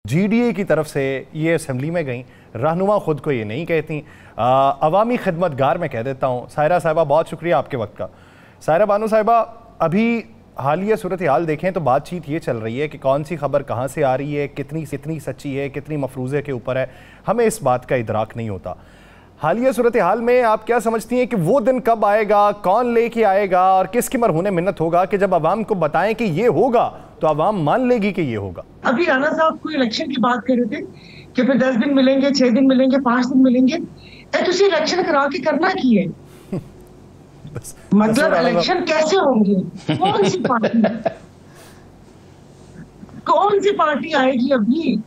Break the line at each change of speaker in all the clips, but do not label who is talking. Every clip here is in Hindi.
GDA की तरफ से ये असेंबली में गई, रहनुमा खुद को ये नहीं कहती, अवामी खिदमतगार मैं कह देता हूँ। सायरा साहिबा बहुत शुक्रिया आपके वक्त का। सायरा बानो साहिबा, अभी हालिया सूरत हाल देखें तो बातचीत ये चल रही है कि कौन सी खबर कहाँ से आ रही है, कितनी सच्ची है, कितनी मफरूज़े के ऊपर है, हमें इस बात का इदराक नहीं होता। हालिया सूरत हाल में आप क्या समझती हैं कि वो दिन कब आएगा, कौन लेके आएगा और किसकी मरहूने मिन्नत होगा कि जब अवाम को बताएं कि ये होगा तो अवाम मान लेगी कि ये होगा?
अभी राना साहब को इलेक्शन की बात कर रहे थे कि फिर 10 दिन मिलेंगे, 6 दिन मिलेंगे, 5 दिन मिलेंगे। तुम इलेक्शन करा के करना की है? मतलब इलेक्शन कैसे होंगे? कौन सी पार्टी आएगी? अभी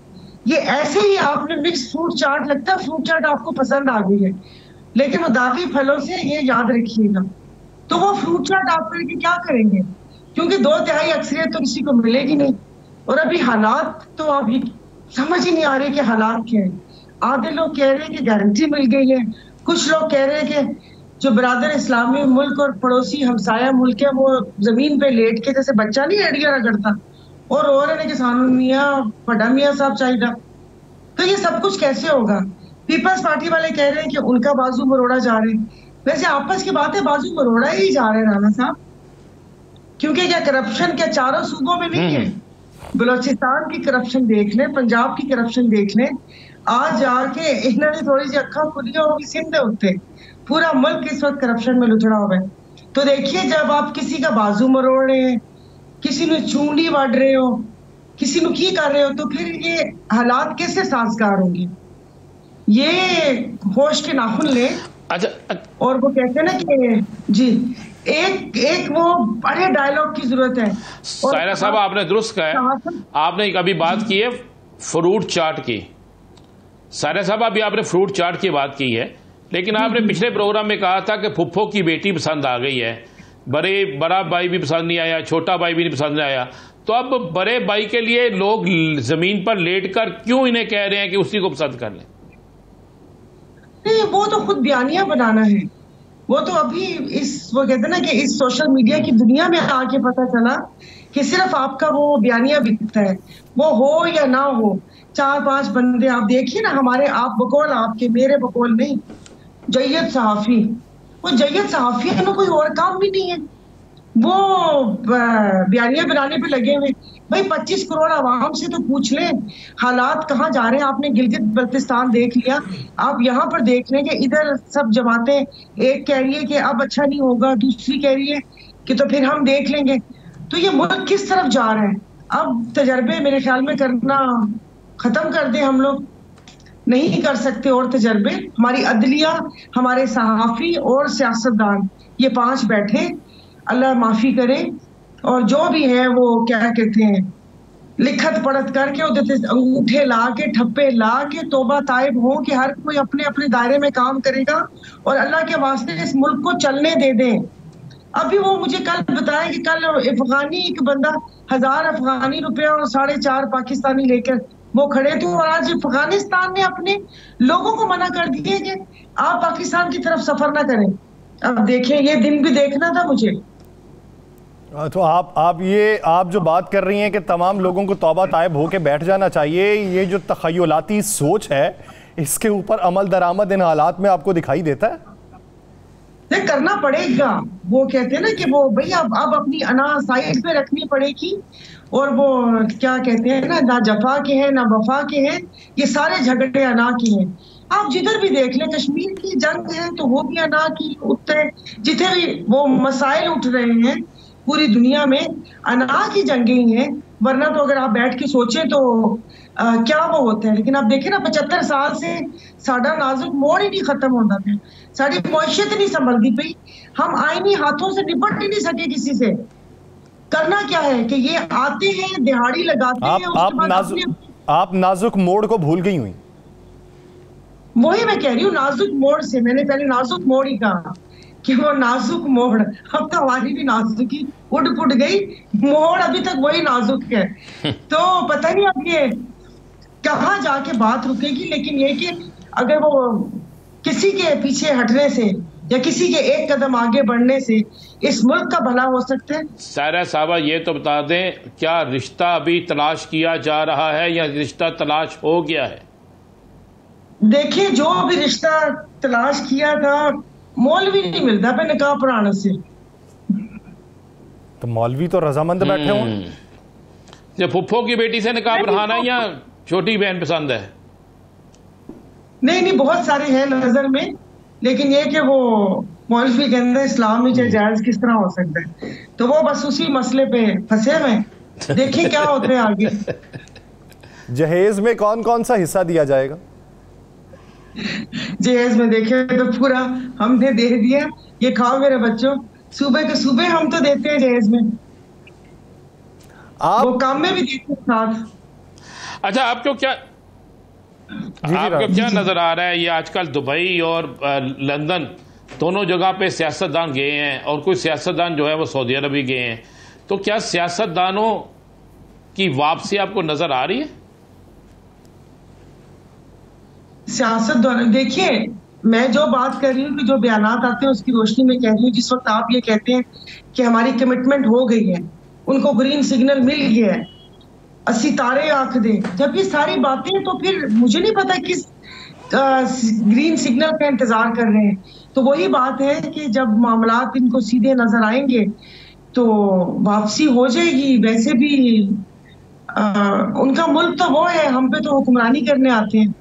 ये ऐसे ही आपने मिक्स फ्रूट चाट, लगता है फ्रूट चाट आपको पसंद आ गई है, लेकिन वो दागी फलों से, ये याद रखिएगा। तो वो फ्रूट चाट आप करके क्या करेंगे? क्योंकि 2/3 अक्सरियत तो किसी को मिलेगी नहीं। और अभी हालात तो अभी समझ ही नहीं आ रहे कि हालात क्या है। आधे लोग कह रहे हैं कि गारंटी मिल गई है, कुछ लोग कह रहे हैं कि जो बरादर इस्लामी मुल्क और पड़ोसी हमसाया मुल्क है वो जमीन पे लेट के जैसे बच्चा नहीं अड़िया करता और रो रहे हैं कि सानू मियां बड़ा मियां साहब चाहिए। तो ये सब कुछ कैसे होगा? पीपल्स पार्टी वाले कह रहे हैं कि उनका बाजू मरोड़ा जा रहे हैं। वैसे आपस की बात है, बाजू मरोड़ा ही जा रहे हैं राना साहब, क्योंकि क्या करप्शन क्या चारों सूबों में नहीं है? बलोचिस्तान की करप्शन देख लें, पंजाब की करप्शन देख लें, आज जाके इन्होंने थोड़ी सी अखा खुलियां होगी सिंध उत्ते, पूरा मुल्क इस वक्त करप्शन में लुथड़ा हुआ है। तो देखिए, जब आप किसी का बाजू मरोड़ रहे हैं, किसी ने चूंडी वाड़ रहे हो, किसी ने की कर रहे हो, तो फिर ये हालात कैसे साजगार होंगे? ये होश के नाखुन ले।
अच्छा,
और वो कहते हैं ना कि जी एक वो बड़े डायलॉग की जरूरत है।
सायरा साहब, आपने दुरुस्त कहा है, आपने अभी बात की है फ्रूट चाट की। सायरा साहब, अभी आपने फ्रूट चाट की बात की है, लेकिन आपने पिछले प्रोग्राम में कहा था कि फुफ्फो की बेटी पसंद आ गई है, बड़ा भाई भी पसंद नहीं आया, छोटा भाई भी नहीं पसंद आया। तो अब बड़े भाई के लिए लोग जमीन पर लेटकर क्यों इन्हें कह रहे हैं कि उसी को पसंद कर लें?
नहीं, वो तो खुद बयानिया बनाना है। वो तो अभी वो कहते हैं ना कि इस सोशल मीडिया की दुनिया में आके पता चला कि सिर्फ आपका वो बयानिया बिकता है, वो हो या ना हो। 4-5 बंदे आप देखिए ना, हमारे आप बकौल, आपके मेरे बकौल नहीं, जय्यद सहाफी, वो जय्यद सहाफी है ना, कोई और काम भी नहीं है, वो बयानिया बनाने पे लगे हुए। भाई 25 करोड़ आवाम से तो पूछ लें हालात कहाँ जा रहे हैं। आपने गिलगित बल्तिस्तान देख लिया, आप यहाँ पर देख लें कि इधर सब जमातें, एक कह रही है कि अब अच्छा नहीं होगा, दूसरी कह रही है कि तो फिर हम देख लेंगे। तो ये मुल्क किस तरफ जा रहा है? अब तजर्बे मेरे ख्याल में करना खत्म कर दें हम लोग, नहीं कर सकते और तजर्बे। हमारी अदलिया, हमारे सहाफी और सियासतदान, ये 5 बैठे, अल्लाह माफी करे, और जो भी है वो क्या कहते हैं, लिखत पढ़त करके उधर अंगूठे ला के, ठप्पे ला के तौबा ताइब हो कि हर कोई अपने अपने दायरे में काम करेगा और अल्लाह के वास्ते इस मुल्क को चलने दे दें। अभी वो मुझे कल बताया कि कल अफगानी एक बंदा 1000 अफगानी रुपए और 4.5 पाकिस्तानी लेकर वो खड़े थे, और आज अफगानिस्तान ने अपने लोगों को मना कर दिए कि आप पाकिस्तान की तरफ सफर ना करें। अब देखें, ये दिन भी देखना था मुझे।
तो आप जो बात कर रही हैं कि तमाम लोगों को तौबा ताइब होके बैठ जाना चाहिए, ये जो तखयलाती सोच है, इसके ऊपर अमल दरामद इन हालात में आपको दिखाई देता है?
नहीं, करना पड़ेगा। वो कहते हैं ना कि वो भैया अब अपनी अना साइड पे रखनी पड़ेगी, और वो क्या कहते हैं ना जफा के हैं ना वफा के हैं, ये सारे झगड़े अना के हैं। आप जिधर भी देख लें, कश्मीर की जंग है तो वो भी अना की उठते, जितने भी वो मसाइल उठ रहे हैं पूरी दुनिया में, अना की जंगें ही हैं। वरना तो अगर आप बैठ के सोचें तो क्या वो होता है। लेकिन आप देखें ना, 75 साल से साडा नाजुक मोड़ ही नहीं खत्म होता था, साड़ी मौशियत नहीं संभलती पई, हम आईनी हाथों से निपट ही नहीं सके किसी से। करना क्या है कि ये आते हैं, दिहाड़ी लगाते हैं।
आप नाजुक मोड़ को भूल गई हुई।
वही मैं कह रही हूँ, नाजुक मोड़ से, मैंने पहले नाजुक मोड़ ही कहा कि वो नाजुक मोड़, अब तो हमारी भी नाजुकी उड़ पुट गई, मोड़ अभी तक वही नाजुक है। तो पता नहीं अब ये कहाँ जाके बात रुकेगी। लेकिन ये कि अगर वो किसी के पीछे हटने से या किसी के एक कदम आगे बढ़ने से इस मुल्क का भला हो सकता है?
सायरा साहबा ये तो बता दें, क्या रिश्ता अभी तलाश किया जा रहा है या रिश्ता तलाश हो गया है?
देखिए, जो भी रिश्ता तलाश किया था, मौलवी नहीं मिलता पे निकाह पढ़ाने से।
तो मौलवी तो रजामंद बैठे हों।
जब फुफ्फो की बेटी से निकाह पढ़ाना या छोटी बहन पसंद है?
नहीं, बहुत सारे हैं नजर में, लेकिन ये कि वो मौलवी के अंदर इस्लाम में जायज किस तरह हो सकता है, तो वो बस उसी मसले पे फंसे हुए। देखिए क्या होते हैं आगे।
जहेज में कौन कौन सा हिस्सा दिया जाएगा?
जहेज में देखे तो पूरा हमने दे दिया, ये खाओ मेरे बच्चों, सुबह के सुबह हम तो देते हैं जहेज में, वो काम में भी देते हैं साथ।
अच्छा, आपको क्या नजर आ रहा है, ये आजकल दुबई और लंदन दोनों जगह पे सियासतदान गए हैं और कुछ सियासतदान जो है वो सऊदी अरब गए हैं, तो क्या सियासतदानों की वापसी आपको नजर आ रही है?
सियासतदान, देखिए मैं जो बात कर रही हूँ कि जो बयानात आते हैं उसकी रोशनी में कह रही हूँ। जिस वक्त आप ये कहते हैं कि हमारी कमिटमेंट हो गई है, उनको ग्रीन सिग्नल मिल गया है, सितारे आंख दे, जब ये सारी बातें, तो फिर मुझे नहीं पता किस ग्रीन सिग्नल का इंतजार कर रहे हैं। तो वही बात है कि जब मामलात इनको सीधे नजर आएंगे तो वापसी हो जाएगी। वैसे भी उनका मुल्क तो वो है, हम पे तो हुक्मरानी करने आते हैं।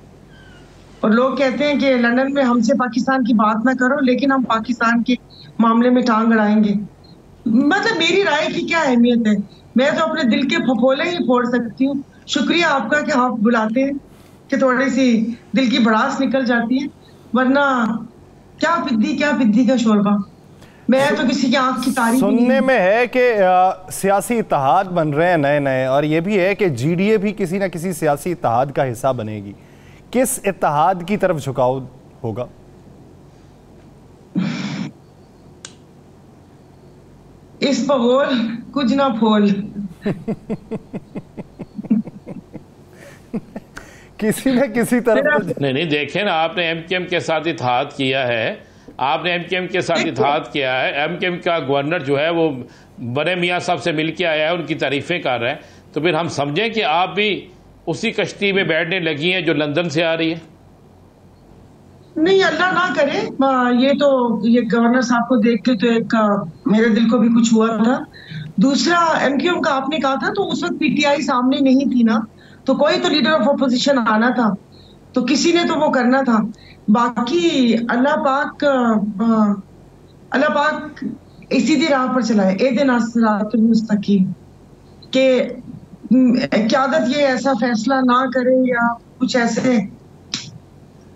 और लोग कहते हैं कि लंदन में हमसे पाकिस्तान की बात ना करो, लेकिन हम पाकिस्तान के मामले में टांग अड़ाएंगे। मतलब मेरी राय की क्या अहमियत है, मैं तो अपने दिल के फफोले ही फोड़ सकती हूँ। शुक्रिया आपका कि आप बुलाते हैं कि थोड़ी सी दिल की भड़ास निकल जाती है, वरना क्या फिद्दी का शोरबा। मैं तो किसी की आंख की तारीफ
सुनने में है कि सियासी इत्तेहाद बन रहे हैं नए नए, और ये भी है कि जीडीए भी किसी न किसी सियासी इत्तेहाद का हिस्सा बनेगी। किस इत्तेहाद की तरफ झुकाव होगा?
इस पगोल कुछ ना फोल।
किसी न किसी तरफ
नहीं देखें ना, आपने एमकेएम के साथ इत्तेहाद किया है, आपने एमकेएम के साथ इत्तेहाद किया है। एमकेएम का गवर्नर जो है वो बड़े मियाँ साहब से मिल के आया है, उनकी तारीफें कर रहे हैं, तो फिर हम समझें कि आप भी उसी कश्ती में बैठने लगी हैं जो लंदन से आ रही है?
नहीं, अल्लाह ना करे। ये गवर्नर साहब को देख के तो एक मेरे दिल को भी कुछ हुआ था। दूसरा, एमक्यूएम का आपने कहा था, तो उस वक्त पीटीआई सामने नहीं थी ना, तो कोई तो लीडर ऑफ अपोजिशन आना था, तो किसी ने तो वो करना था। बाकी अल्लाह पाक सीधी राह पर चलाए, एदिना सिरातुल मुस्तकीम, के क़यादत ये ऐसा फैसला ना करे या कुछ ऐसे।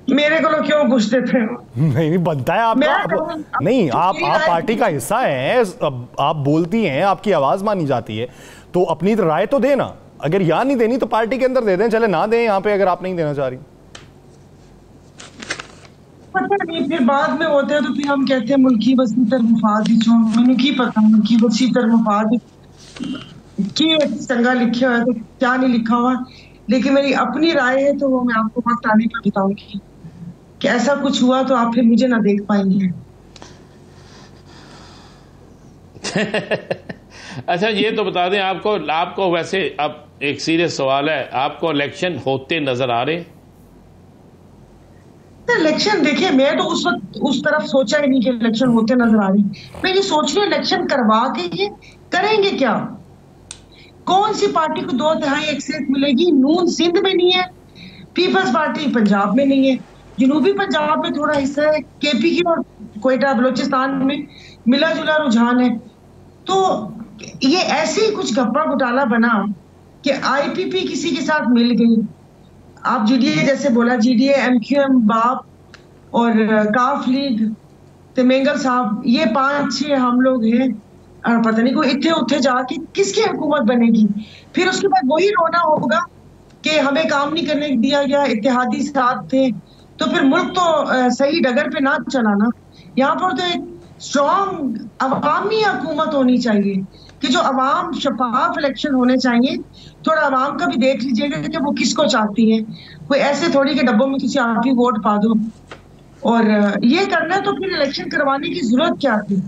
मेरे को लोग क्यों घुस देते हैं?
नहीं बनता है आपका। नहीं, आप पार्टी का हिस्सा हैं, आप बोलती हैं, आपकी आवाज मानी जाती है, तो अपनी राय तो देना। अगर यहाँ नहीं देनी तो पार्टी के अंदर दे दें, चले ना दें यहाँ पे, अगर आप नहीं देना चाह रही।
पता नहीं, फिर बाद में होते हैं तो फिर हम कहते हैं मुल्की वसीतर मुफाद, मैंने की पता मुल्की वसीतर मुफाद की संगा लिखा हुआ है तो क्या नहीं लिखा हुआ, लेकिन मेरी अपनी राय है तो वो मैं आपको वक्त आने पर बताऊंगी कि ऐसा कुछ हुआ तो आप फिर मुझे ना देख पाएंगे।
अच्छा, ये तो बता दें, आपको वैसे अब एक सीरियस सवाल है, आपको इलेक्शन होते नजर आ रहे?
इलेक्शन देखिए, मैं तो उस वक्त उस तरफ सोचा ही नहीं कि इलेक्शन होते नजर आ रही। मैं ये सोच रही, इलेक्शन करवा के ये करेंगे क्या? कौन सी पार्टी को 2/3 अक्सरियत मिलेगी? नून सिंध में नहीं है, पीपल्स पार्टी पंजाब में नहीं है, जनूबी पंजाब में थोड़ा हिस्सा है, केपी की और कोयटा बलोचिस्तान में मिला जुला रुझान है। तो ये ऐसे ही कुछ गप्पा घोटाला बना कि आईपीपी किसी के साथ मिल गई। आप जीडीए जैसे बोला, जीडीए, एमक्यूएम, बाप और काफ लीग, तेमेंगल साहब, ये 5-6 हम लोग हैं, और पता नहीं कोई इतने उठे जाके किसकी हुकूमत बनेगी। फिर उसके बाद वही रोना होगा कि हमें काम नहीं करने दिया गया, इत्तेहादी साथ थे। तो फिर मुल्क तो सही डगर पे ना चलाना। यहाँ पर तो एक स्ट्रॉन्ग अवामी हुकूमत होनी चाहिए कि जो अवाम, शफाफ इलेक्शन होने चाहिए। थोड़ा अवाम का भी देख लीजिएगा कि वो किसको चाहती है। कोई ऐसे थोड़ी के डब्बों में किसी आप ही वोट पा दो और ये करना है तो फिर इलेक्शन करवाने की जरूरत क्या थी?